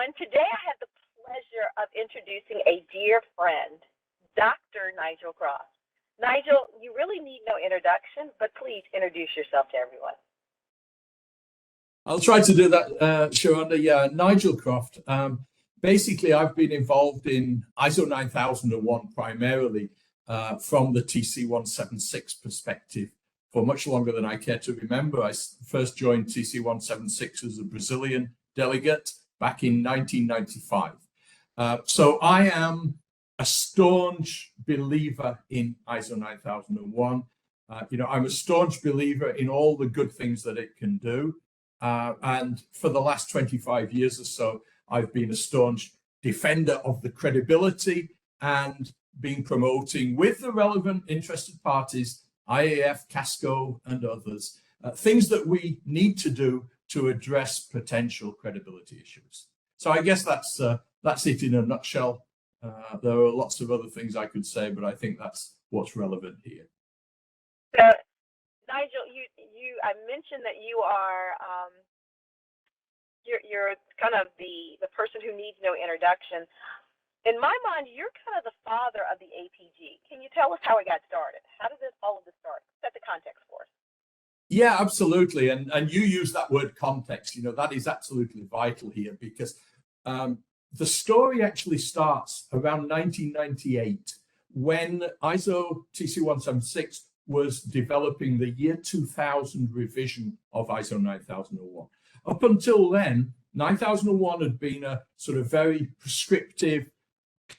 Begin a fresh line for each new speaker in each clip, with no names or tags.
everyone. Today I have the pleasure of introducing a dear friend, Dr. Nigel Cross. Nigel, you really need no introduction, but please introduce yourself to everyone.
I'll try to do that, Sharonda. Yeah, Nigel Croft. Basically, I've been involved in ISO 9001 primarily from the TC176 perspective for much longer than I care to remember. I first joined TC176 as a Brazilian delegate back in 1995. So I am a staunch believer in ISO 9001. I'm a staunch believer in all the good things that it can do. And for the last 25 years or so, I've been a staunch defender of the credibility and been promoting with the relevant interested parties, IAF, Casco, and others, things that we need to do to address potential credibility issues. So I guess that's it in a nutshell. There are lots of other things I could say, but I think that's what's relevant here.
So, Nigel, I mentioned that you are you're kind of the person who needs no introduction. In my mind, you're kind of the father of the APG. Can you tell us how it got started? How did all of this start? Set the context for us.
Yeah, absolutely. And you use that word context. That is absolutely vital here because the story actually starts around 1998 when ISO TC176 was developing the year 2000 revision of ISO 9001. Up until then, 9001 had been a sort of very prescriptive,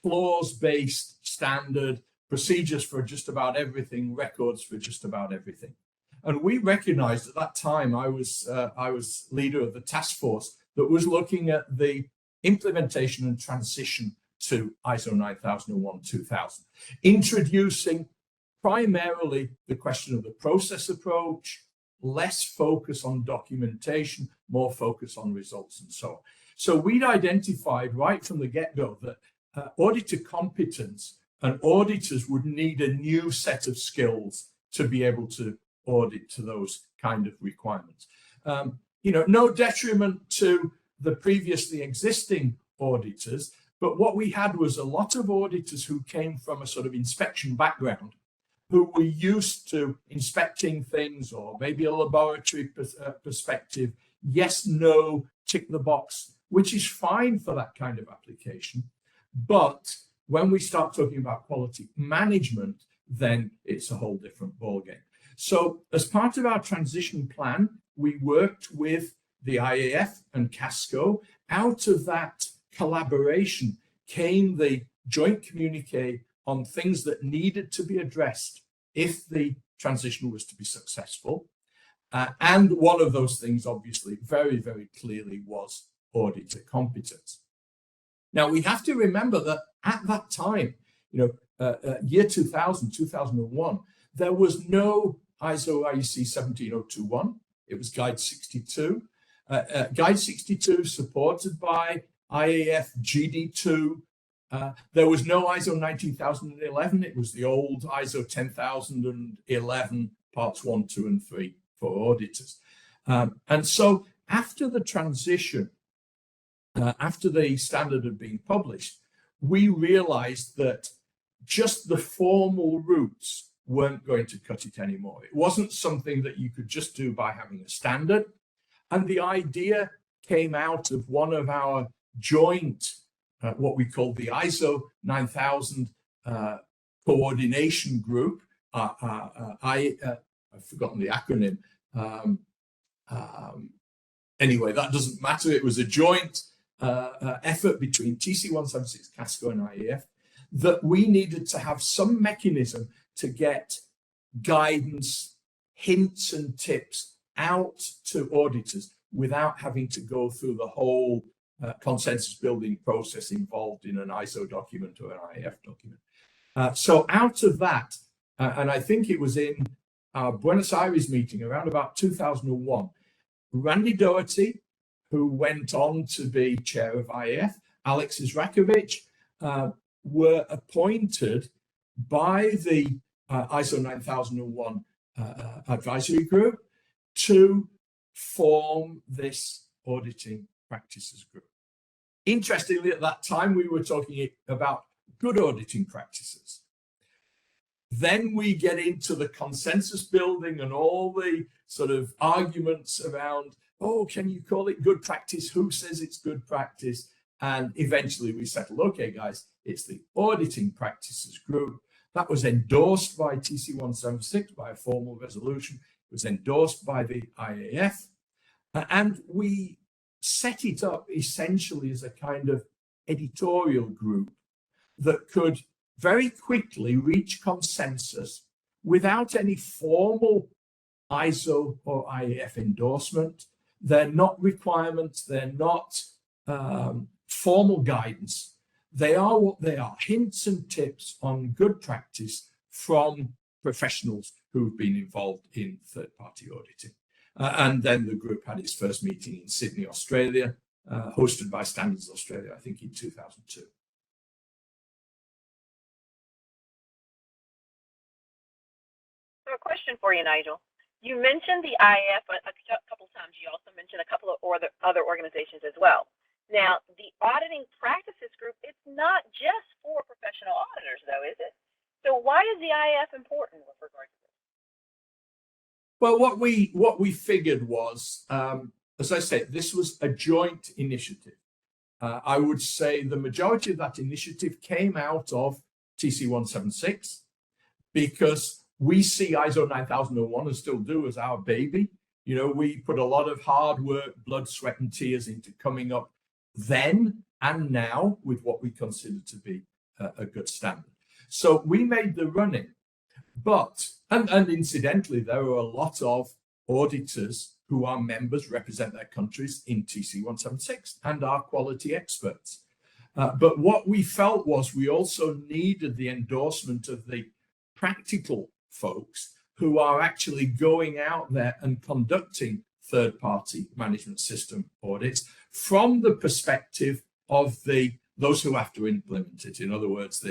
clause-based standard, procedures for just about everything, records for just about everything. And we recognized at that time, I was leader of the task force that was looking at the implementation and transition to ISO 9001-2000, introducing primarily the question of the process approach, less focus on documentation, more focus on results and so on. So we'd identified right from the get-go that auditor competence and auditors would need a new set of skills to be able to audit to those kind of requirements. No detriment to the previously existing auditors, but what we had was a lot of auditors who came from a sort of inspection background, who were used to inspecting things or maybe a laboratory perspective, yes, no, tick the box, which is fine for that kind of application. But when we start talking about quality management, then it's a whole different ballgame. So as part of our transition plan, we worked with the IAF and Casco. Out of that collaboration came the joint communique on things that needed to be addressed if the transition was to be successful. And one of those things, obviously, very, very clearly was auditor competence. Now, we have to remember that at that time, year 2000, 2001, there was no ISO IEC 17021. It was Guide 62. Guide 62 supported by IAF GD2. There was no ISO 19011. It was the old ISO 10011 parts 1, 2, and 3 for auditors. And so after the transition, after the standard had been published, we realized that just the formal routes weren't going to cut it anymore. It wasn't something that you could just do by having a standard. And the idea came out of one of our joint what we call the ISO 9000 coordination group. I've forgotten the acronym. Anyway, that doesn't matter. It was a joint effort between TC176, Casco, and IAF that we needed to have some mechanism to get guidance, hints, and tips out to auditors without having to go through the whole consensus building process involved in an ISO document or an IAF document. So out of that, and I think it was in our Buenos Aires meeting around about 2001, Randy Doherty, who went on to be chair of IAF, Alex Izrakovic, were appointed by the ISO 9001 advisory group to form this auditing practices group. Interestingly, at that time, we were talking about good auditing practices. Then we get into the consensus building and all the sort of arguments around, oh, can you call it good practice? Who says it's good practice? And eventually we settled, okay, guys, it's the auditing practices group. That was endorsed by TC 176 by a formal resolution. It was endorsed by the IAF. And we set it up essentially as a kind of editorial group that could very quickly reach consensus without any formal ISO or IAF endorsement. They're not requirements, they're not formal guidance. They are what they are, hints and tips on good practice from professionals who've been involved in third-party auditing. And then the group had its first meeting in Sydney, Australia, hosted by Standards Australia, I think in 2002.
So a question for you, Nigel. You mentioned the IAF a couple of times. You also mentioned a couple of other organizations as well. Now, the auditing practices group, it's not just for professional auditors, though, is it? So why is the IAF important with regard to this?
Well, what we figured was, as I said, this was a joint initiative. I would say the majority of that initiative came out of TC 176 because we see ISO 9001 and still do as our baby. You know, we put a lot of hard work, blood, sweat, and tears into coming up then and now with what we consider to be a good standard. So we made the running, but, and incidentally, there are a lot of auditors who are members, represent their countries in TC 176 and are quality experts. But what we felt was we also needed the endorsement of the practical folks who are actually going out there and conducting third-party management system audits from the perspective of those who have to implement it. In other words,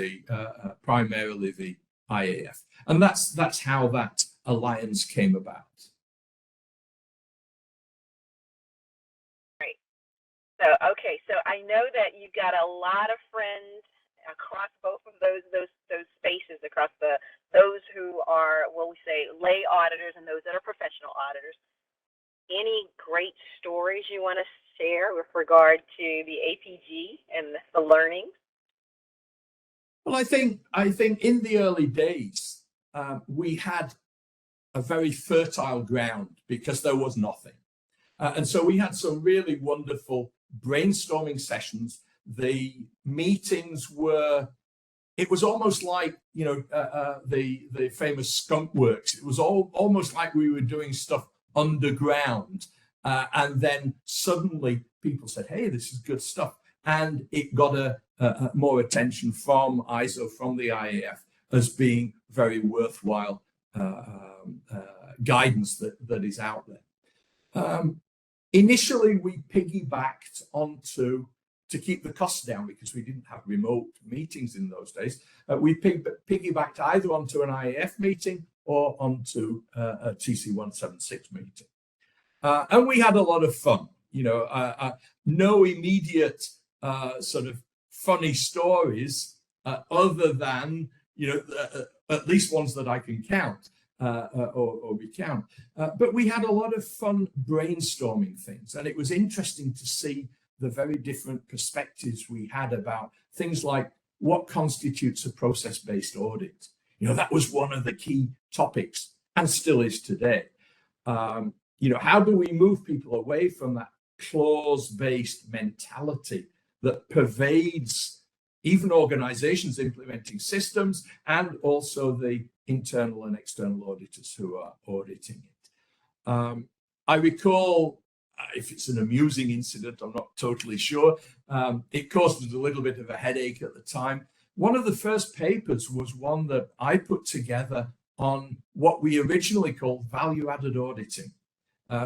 primarily the IAF, and that's how that alliance came about.
Great. So okay, so I know that you've got a lot of friends across both of those spaces, across those who are, well, we say lay auditors and those that are professional auditors. Any great stories you want to share with regard to the APG and the learnings?
Well, I think in the early days, we had a very fertile ground because there was nothing. And so we had some really wonderful brainstorming sessions. The meetings were, it was almost like, you know, the famous Skunk Works. It was almost like we were doing stuff underground. And then suddenly people said, hey, this is good stuff. And it got more attention from ISO, from the IAF, as being very worthwhile guidance that is out there. Initially, we piggybacked onto, to keep the costs down because we didn't have remote meetings in those days, we piggybacked either onto an IAF meeting or onto a TC 176 meeting. And we had a lot of fun, you know, no immediate sort of funny stories other than, you know, at least ones that I can count or recount. But we had a lot of fun brainstorming things, and it was interesting to see the very different perspectives we had about things like what constitutes a process-based audit. You know, that was one of the key topics and still is today. You know, how do we move people away from that clause-based mentality that pervades even organizations implementing systems and also the internal and external auditors who are auditing it. I recall, if it's an amusing incident, I'm not totally sure, it caused us a little bit of a headache at the time. One of the first papers was one that I put together on what we originally called value-added auditing.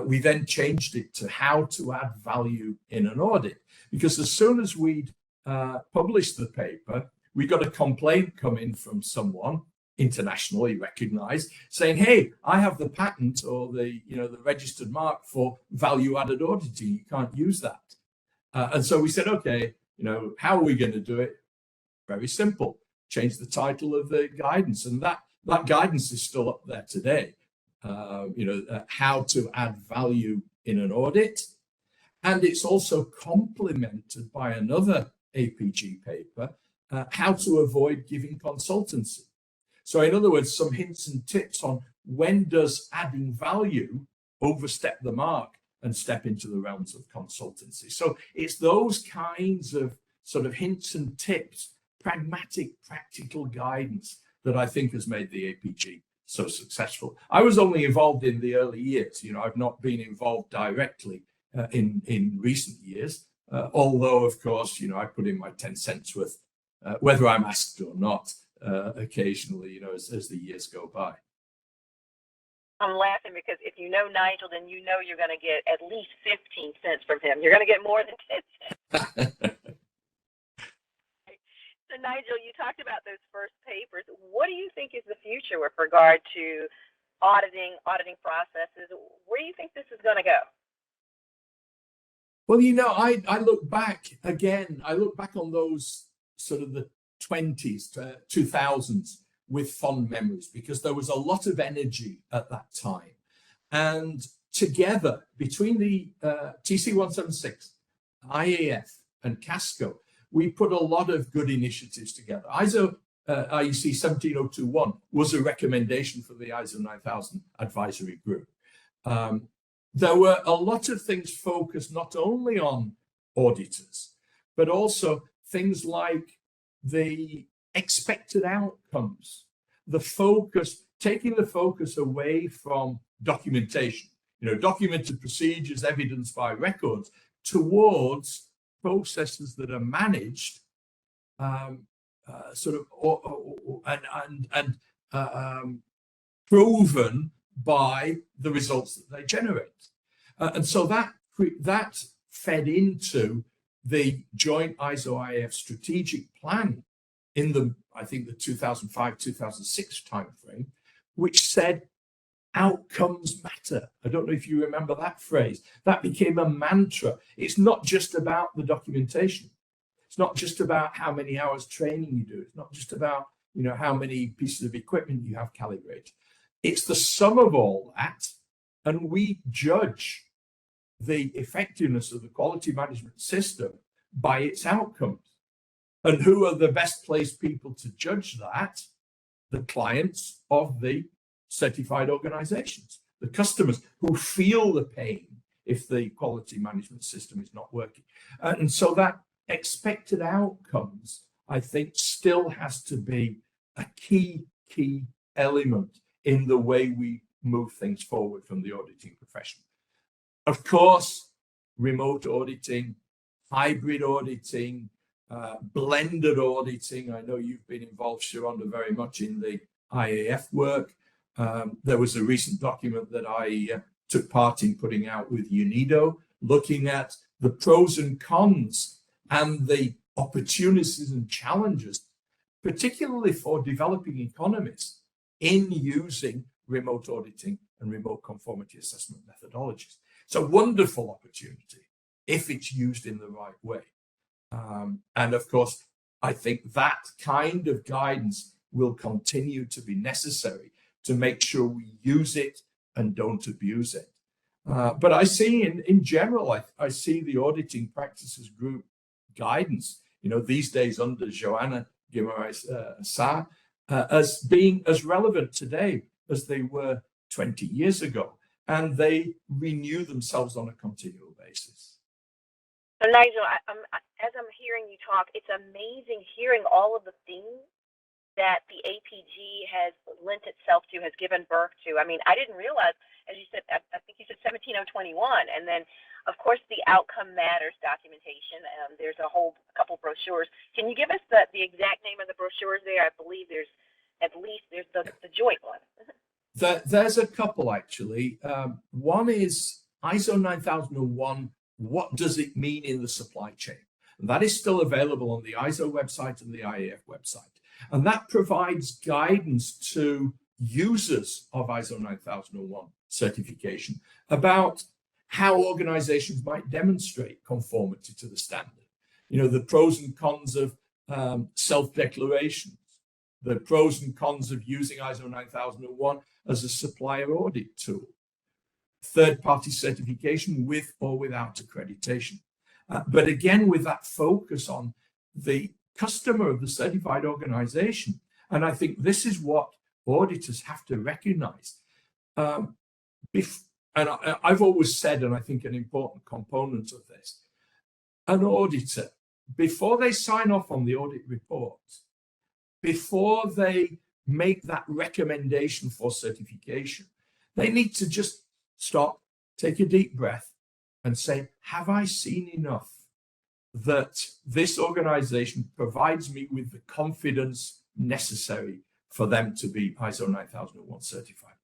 We then changed it to how to add value in an audit, because as soon as we'd published the paper, we got a complaint come in from someone internationally recognized saying, hey, I have the patent or the registered mark for value-added auditing. You can't use that. And so we said, okay, how are we going to do it? Very simple. Change the title of the guidance, and that guidance is still up there today. How to add value in an audit, and it's also complemented by another APG paper, how to avoid giving consultancy. So, in other words, some hints and tips on when does adding value overstep the mark and step into the realms of consultancy. So it's those kinds of sort of hints and tips, pragmatic, practical guidance that I think has made the APG so successful. I was only involved in the early years. I've not been involved directly in recent years, although, of course, I put in my 10 cents worth, whether I'm asked or not, occasionally, as the years go by.
I'm laughing because if you know Nigel, then you're going to get at least 15 cents from him. You're going to get more than 10 cents. So Nigel, you talked about those first papers. What do you think is the future with regard to auditing processes? Where do you think this is going to go?
Well, I look back again. I look back on those sort of the 20s to 2000s with fond memories, because there was a lot of energy at that time. And together, between the TC176, IAF, and Casco, we put a lot of good initiatives together. ISO IEC 17021 was a recommendation for the ISO 9000 advisory group. There were a lot of things focused not only on auditors, but also things like the expected outcomes, taking the focus away from documentation, documented procedures, evidenced by records, towards processes that are managed, proven by the results that they generate. And so that fed into the joint ISO-IAF strategic plan in the 2005-2006 timeframe, which said outcomes matter. I don't know if you remember that phrase. That became a mantra. It's not just about the documentation. It's not just about how many hours training you do. It's not just about how many pieces of equipment you have calibrated. It's the sum of all that, and we judge the effectiveness of the quality management system by its outcomes. And who are the best placed people to judge that? The clients of the certified organizations, the customers who feel the pain if the quality management system is not working. And so that expected outcomes, I think, still has to be a key element in the way we move things forward from the auditing profession. Of course, remote auditing, hybrid auditing, blended auditing. I know you've been involved, Sharonda, very much in the IAF work. There was a recent document that I took part in putting out with UNIDO, looking at the pros and cons and the opportunities and challenges, particularly for developing economies, in using remote auditing and remote conformity assessment methodologies. It's a wonderful opportunity if it's used in the right way. And of course, I think that kind of guidance will continue to be necessary to make sure we use it and don't abuse it. But I see in general, I see the Auditing Practices Group guidance, these days under Joanna Guimaraes-Sá, as being as relevant today as they were 20 years ago. And they renew themselves on a continual basis.
So Nigel, as I'm hearing you talk, it's amazing hearing all of the things that the APG has lent itself to, has given birth to. I mean, I didn't realize, as you said, I think you said 17021, and then, of course, the Outcome Matters documentation. There's a couple brochures. Can you give us the exact name of the brochures there? I believe there's the joint one.
There's a couple, actually. One is ISO 9001, what does it mean in the supply chain? And that is still available on the ISO website and the IAF website. And that provides guidance to users of ISO 9001 certification about how organizations might demonstrate conformity to the standard. The pros and cons of self-declarations, the pros and cons of using ISO 9001 as a supplier audit tool, third-party certification with or without accreditation. But again, with that focus on the customer of the certified organization. And I think this is what auditors have to recognize. And I've always said, and I think an important component of this, an auditor, before they sign off on the audit report, before they make that recommendation for certification, they need to just stop, take a deep breath, and say, have I seen enough that this organization provides me with the confidence necessary for them to be ISO 9001 certified?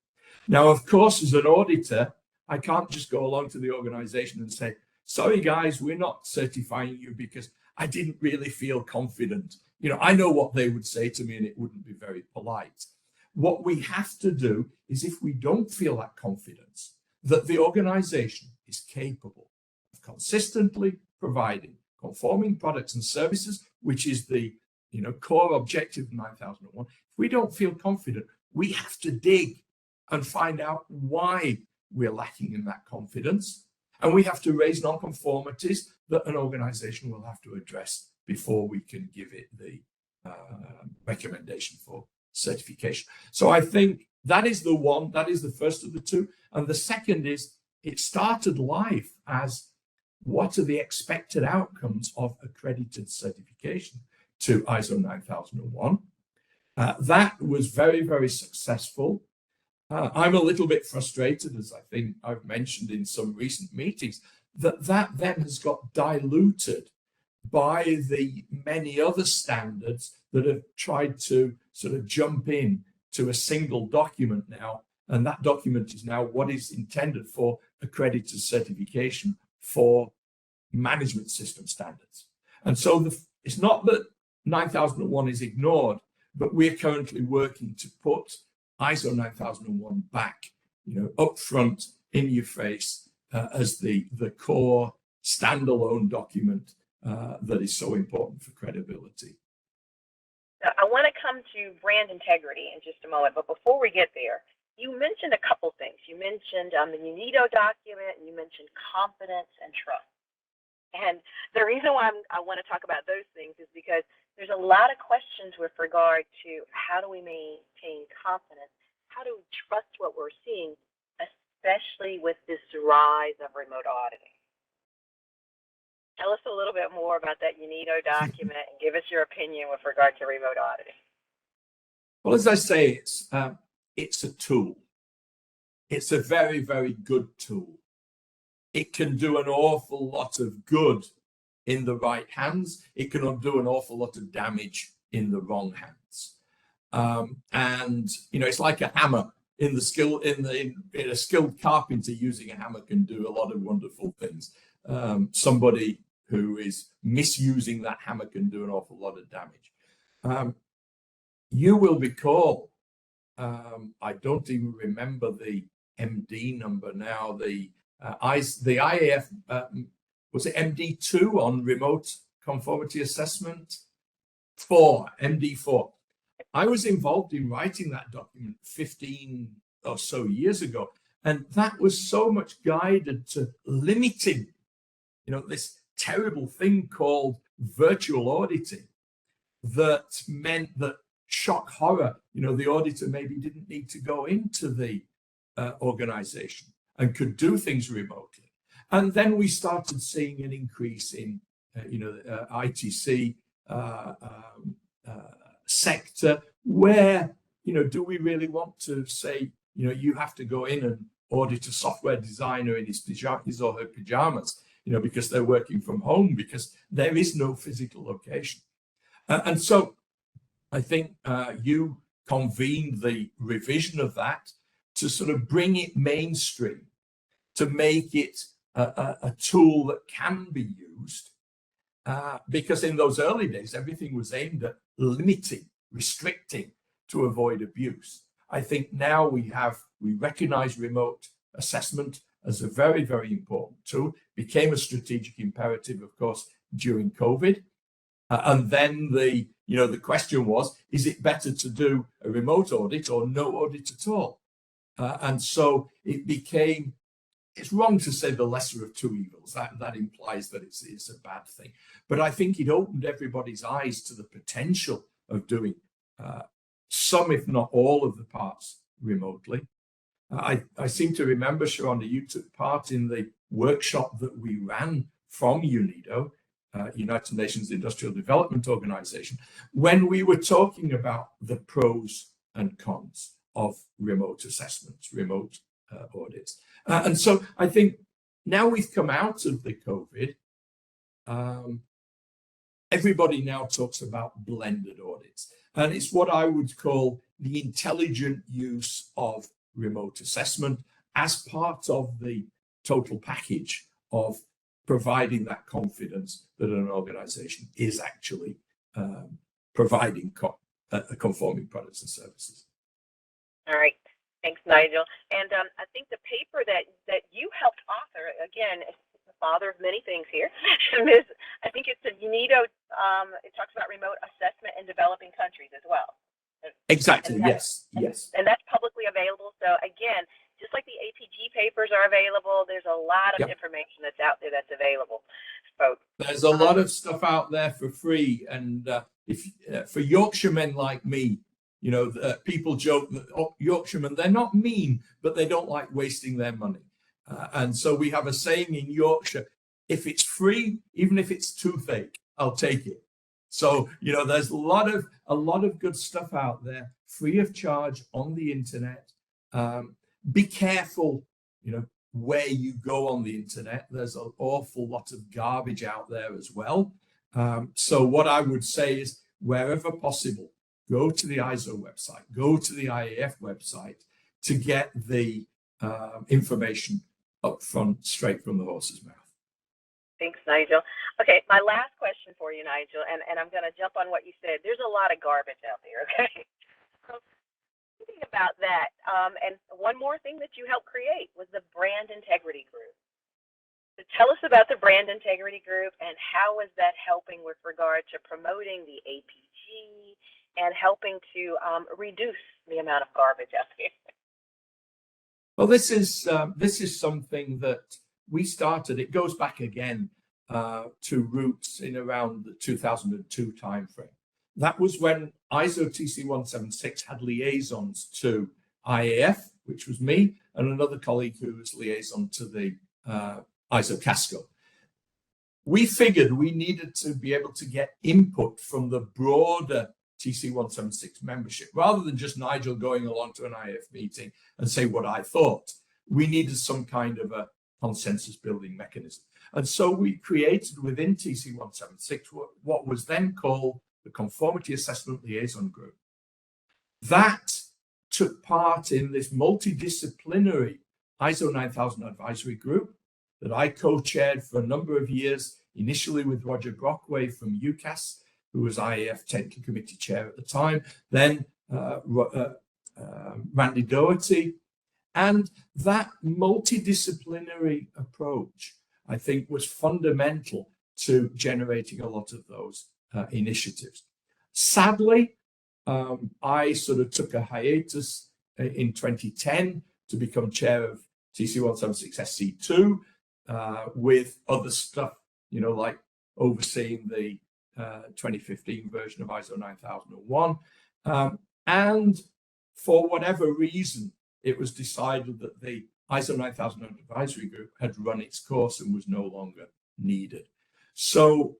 Now, of course, as an auditor, I can't just go along to the organization and say, sorry, guys, we're not certifying you because I didn't really feel confident. I know what they would say to me, and it wouldn't be very polite. What we have to do is, if we don't feel that confidence, that the organization is capable of consistently providing conforming products and services, which is the core objective of 9001. If we don't feel confident, we have to dig and find out why we're lacking in that confidence. And we have to raise non-conformities that an organization will have to address before we can give it the recommendation for certification. So I think that is the first of the two. And the second is, it started life as, what are the expected outcomes of accredited certification to ISO 9001? That was very, very successful. I'm a little bit frustrated, as I think I've mentioned in some recent meetings, that then has got diluted by the many other standards that have tried to sort of jump in to a single document now. And that document is now what is intended for accredited certification for management system standards. And so it's not that 9001 is ignored, but we're currently working to put ISO 9001 back, up front, in your face, as the core standalone document that is so important for credibility.
I want to come to brand integrity in just a moment, but before we get there, you mentioned a couple things. You mentioned the UNIDO document, and you mentioned confidence and trust. And the reason why I want to talk about those things is because there's a lot of questions with regard to how do we maintain confidence? How do we trust what we're seeing, especially with this rise of remote auditing? Tell us a little bit more about that UNIDO document and give us your opinion with regard to remote auditing.
Well, as I say, it's a tool. It's a very, very good tool. It can do an awful lot of good in the right hands. It can do an awful lot of damage in the wrong hands. And it's like a hammer. In a skilled carpenter, using a hammer can do a lot of wonderful things. Somebody who is misusing that hammer can do an awful lot of damage. You will recall, I don't even remember the MD number now, the IAF, was it MD2 on remote conformity assessment? MD4. I was involved in writing that document 15 or so years ago, and that was so much guided to limiting, this terrible thing called virtual auditing, that meant that, shock horror, the auditor maybe didn't need to go into the organization and could do things remotely. And then we started seeing an increase in, ITC sector, where, do we really want to say, you have to go in and audit a software designer in his or her pajamas, because they're working from home, because there is no physical location. And so I think you convened the revision of that to sort of bring it mainstream, to make it a tool that can be used, because in those early days, everything was aimed at limiting, restricting to avoid abuse. I think now we recognize remote assessment as a very, very important tool, became a strategic imperative, of course, during COVID. And then the question was, is it better to do a remote audit or no audit at all? And so it became, it's wrong to say the lesser of two evils. That implies that it's a bad thing. But I think it opened everybody's eyes to the potential of doing some, if not all, of the parts remotely. I seem to remember, Sharonda, you took part in the workshop that we ran from UNIDO, United Nations Industrial Development Organization, when we were talking about the pros and cons of remote assessments, remote audits. And so I think now we've come out of the COVID, everybody now talks about blended audits. And it's what I would call the intelligent use of remote assessment as part of the total package of providing that confidence that an organization is actually providing conforming products and services.
All right. Thanks, Nigel. And I think the paper that you helped author, again, is the father of many things here. I think it's a UNIDO, it talks about remote assessment in developing countries as well.
Exactly, yes.
And that's publicly available. So again, just like the APG papers are available, there's a lot of information that's out there that's available, folks.
There's a lot of stuff out there for free. And if for Yorkshiremen like me, people joke that Yorkshiremen, they're not mean, but they don't like wasting their money. And so we have a saying in Yorkshire, if it's free, even if it's toothache, I'll take it. So, there's a lot of good stuff out there, free of charge on the internet. Be careful, where you go on the internet. There's an awful lot of garbage out there as well. So what I would say is, wherever possible, go to the ISO website, go to the IAF website to get the information up front, straight from the horse's mouth.
Thanks, Nigel. Okay, my last question for you, Nigel, and I'm going to jump on what you said. There's a lot of garbage out there, okay? So thinking about that, and one more thing that you helped create was the Brand Integrity Group. So tell us about the Brand Integrity Group and how is that helping with regard to promoting the APG and helping to reduce the amount of garbage out there?
Well, this is something that we started. It goes back again to roots in around the 2002 timeframe. That was when ISO TC 176 had liaisons to IAF, which was me, and another colleague who was liaison to the ISO Casco. We figured we needed to be able to get input from the broader TC 176 membership, rather than just Nigel going along to an IAF meeting and say what I thought. We needed some kind of a consensus building mechanism. And so we created within TC 176 what was then called the Conformity Assessment Liaison Group. That took part in this multidisciplinary ISO 9000 advisory group that I co-chaired for a number of years, initially with Roger Brockway from UCAS, who was IAF Technical Committee Chair at the time, then Randy Doherty. And that multidisciplinary approach, I think, was fundamental to generating a lot of those initiatives. Sadly, I sort of took a hiatus in 2010 to become chair of TC 176 SC2 with other stuff, like overseeing the 2015 version of ISO 9001. And for whatever reason, it was decided that the ISO 9000 advisory group had run its course and was no longer needed. So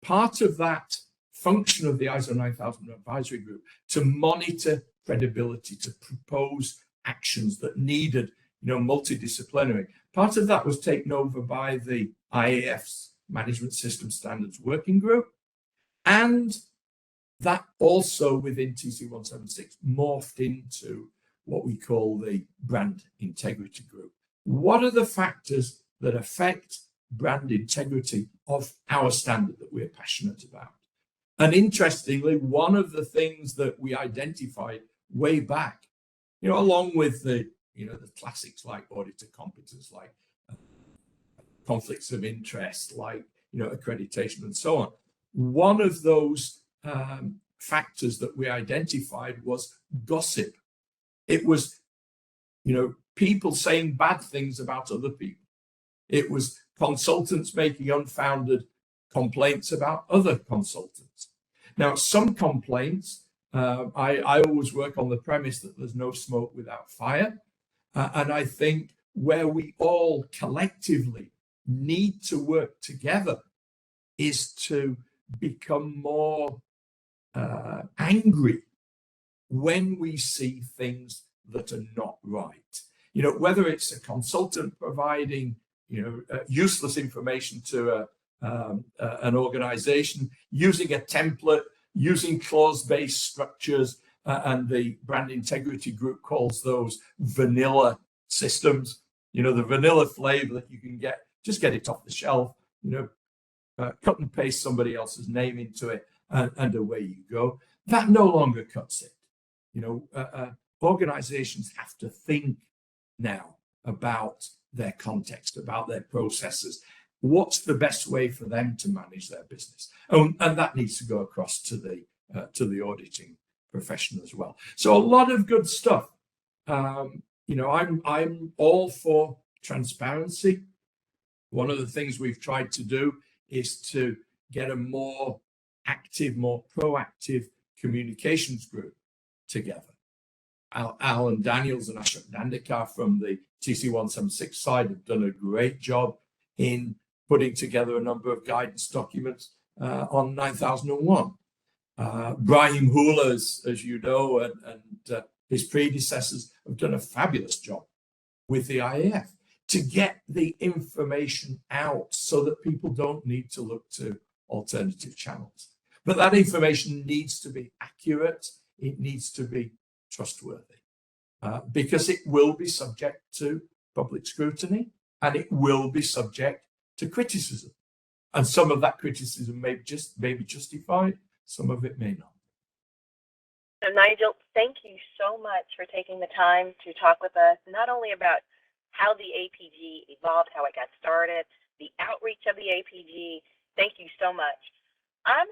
part of that function of the ISO 9000 advisory group to monitor credibility, to propose actions that needed, multidisciplinary, part of that was taken over by the IAF's Management System Standards Working Group. And that also within TC 176 morphed into what we call the Brand Integrity Group. What are the factors that affect brand integrity of our standard that we're passionate about? And interestingly, one of the things that we identified way back, along with the the classics like auditor competence, like conflicts of interest, like accreditation and so on. One of those factors that we identified was gossip. It was people saying bad things about other people. It was consultants making unfounded complaints about other consultants. Now, some complaints, I always work on the premise that there's no smoke without fire. And I think where we all collectively need to work together is to become more angry when we see things that are not right. Whether it's a consultant providing useless information to an organization, using a template, using clause-based structures, and the brand integrity group calls those vanilla systems. The vanilla flavor that you can just get it off the shelf, cut and paste somebody else's name into it, and away you go. That no longer cuts it. Organizations have to think now about their context, about their processes. What's the best way for them to manage their business? And that needs to go across to the auditing profession as well. So a lot of good stuff. I'm all for transparency. One of the things we've tried to do is to get a more active, more proactive communications group together. Alan Daniels and Ashok Dandekar from the TC176 side have done a great job in putting together a number of guidance documents on 9001. Brahim Hula, as you know, and his predecessors have done a fabulous job with the IAF to get the information out so that people don't need to look to alternative channels. But that information needs to be accurate. It needs to be trustworthy because it will be subject to public scrutiny and it will be subject to criticism. And some of that criticism may be justified, some of it may not.
So Nigel, thank you so much for taking the time to talk with us, not only about how the APG evolved, how it got started, the outreach of the APG. Thank you so much. I'm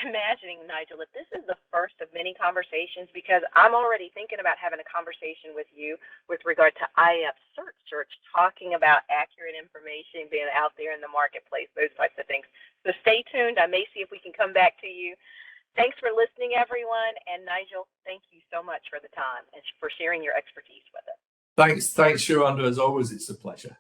imagining, Nigel, that this is the first of many conversations because I'm already thinking about having a conversation with you with regard to IAF Search, talking about accurate information being out there in the marketplace, those types of things. So stay tuned. I may see if we can come back to you. Thanks for listening, everyone. And Nigel, thank you so much for the time and for sharing your expertise with us.
Thanks, Shiranda. As always, it's a pleasure.